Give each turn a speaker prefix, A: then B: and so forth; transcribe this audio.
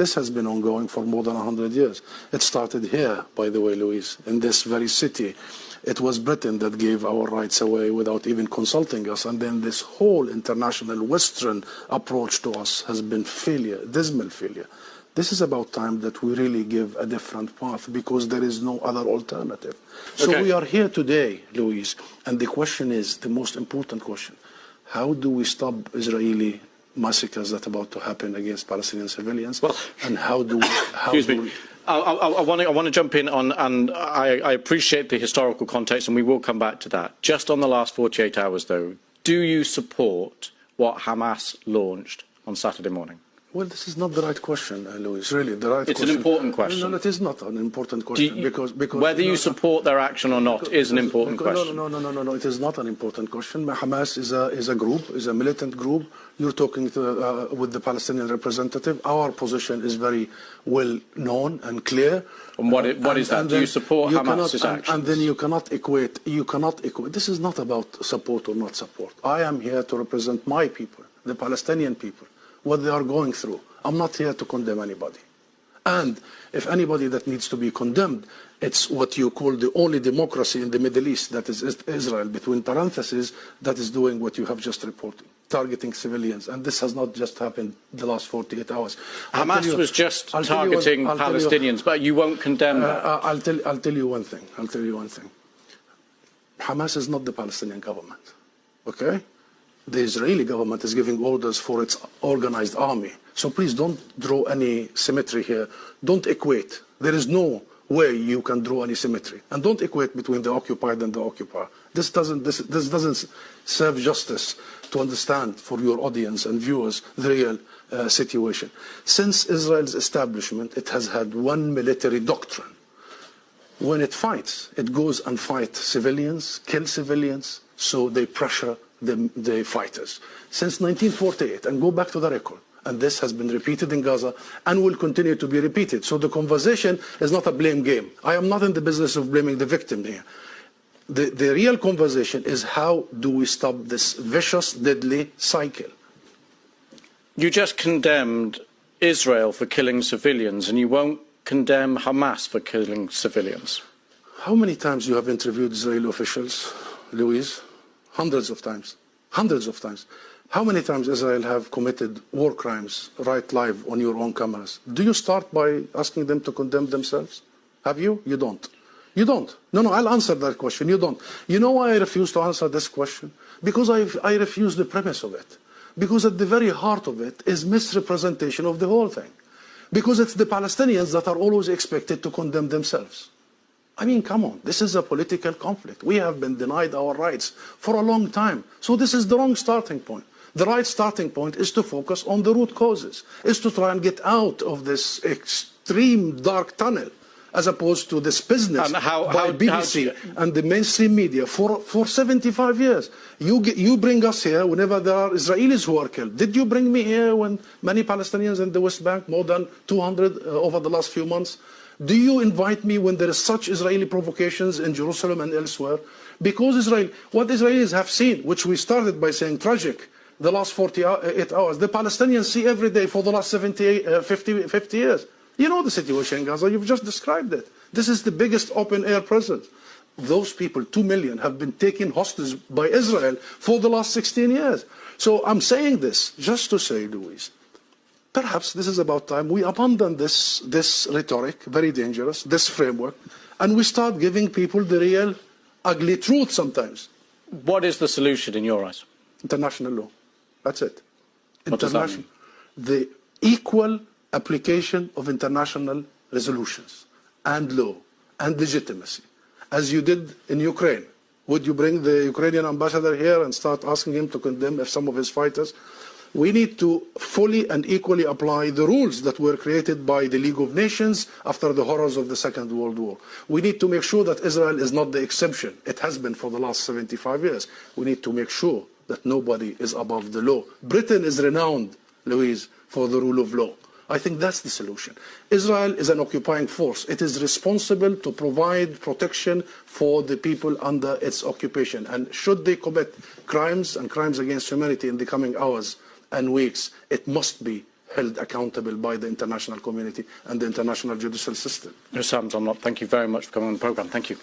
A: This has been ongoing for more than 100 years. It started here, by the way, Louise, in this very city. It was Britain that gave our rights away without even consulting us. And then this whole international Western approach to us has been failure, dismal failure. This is about time that we really give a different path because there is no other alternative. So we are here today, Louise, and the question is the most important question. How do we stop Israeli massacres that are about to happen against Palestinian civilians? Well, and how do we...
B: I want to jump in on, and I appreciate the historical context, and we will come back to that. Just on the last 48 hours, though, do you support what Hamas launched on Saturday morning?
A: Well, this is not the right question, Louis. Really, the right
B: question.
A: It's
B: an important question.
A: No, it is not an important question because
B: whether you support their action or not is an important question.
A: No. It is not an important question. Hamas is a group, is a militant group. You're talking with the Palestinian representative. Our position is very well known and clear.
B: And what is that? Do you support Hamas's actions?
A: And then you cannot equate. This is not about support or not support. I am here to represent my people, the Palestinian people, what they are going through. I'm not here to condemn anybody. And if anybody that needs to be condemned, it's what you call the only democracy in the Middle East, that is Israel, between parentheses, that is doing what you have just reported, targeting civilians. And this has not just happened the last 48 hours.
B: Hamas was just targeting Palestinians, but you won't condemn that.
A: I'll tell you one thing. Hamas is not the Palestinian government, okay? The Israeli government is giving orders for its organized army. So please don't draw any symmetry here. Don't equate. There is no way you can draw any symmetry. And don't equate between the occupied and the occupier. This doesn't serve justice to understand for your audience and viewers the real situation. Since Israel's establishment, it has had one military doctrine. When it fights, it goes and fights civilians, kills civilians, so they pressure the fighters. Since 1948, and go back to the record, and this has been repeated in Gaza and will continue to be repeated. So the conversation is not a blame game. I am not in the business of blaming the victim here. The real conversation is how do we stop this vicious, deadly cycle.
B: You just condemned Israel for killing civilians, and you won't condemn Hamas for killing civilians.
A: How many times you have interviewed Israeli officials, Louise? Hundreds of times. Hundreds of times. How many times Israel have committed war crimes right live on your own cameras? Do you start by asking them to condemn themselves? Have you? You don't. You don't. No, I'll answer that question. You don't. You know why I refuse to answer this question? Because I refuse the premise of it. Because at the very heart of it is misrepresentation of the whole thing. Because it's the Palestinians that are always expected to condemn themselves. I mean, come on, this is a political conflict. We have been denied our rights for a long time. So this is the wrong starting point. The right starting point is to focus on the root causes, is to try and get out of this extreme dark tunnel, as opposed to this business by BBC and the mainstream media for 75 years. You bring us here whenever there are Israelis who are killed. Did you bring me here when many Palestinians in the West Bank, more than 200 over the last few months? Do you invite me when there is such Israeli provocations in Jerusalem and elsewhere? Because what Israelis have seen, which we started by saying tragic, the last 48 hours, the Palestinians see every day for the last 50 years. You know the situation in Gaza, you've just described it. This is the biggest open-air prison. Those people, 2 million, have been taken hostage by Israel for the last 16 years. So I'm saying this just to say, Louise, perhaps this is about time we abandon this rhetoric, very dangerous, this framework, and we start giving people the real ugly truth sometimes.
B: What is the solution in your eyes?
A: International law. That's it.
B: What does that mean?
A: The equal application of international resolutions and law and legitimacy, as you did in Ukraine. Would you bring the Ukrainian ambassador here and start asking him to condemn some of his fighters? We need to fully and equally apply the rules that were created by the League of Nations after the horrors of the Second World War. We need to make sure that Israel is not the exception. It has been for the last 75 years. We need to make sure that nobody is above the law. Britain is renowned, Louise, for the rule of law. I think that's the solution. Israel is an occupying force. It is responsible to provide protection for the people under its occupation. And should they commit crimes and crimes against humanity in the coming hours and weeks, it must be held accountable by the international community and the international judicial system.
B: Thank you very much for coming on the programme. Thank you.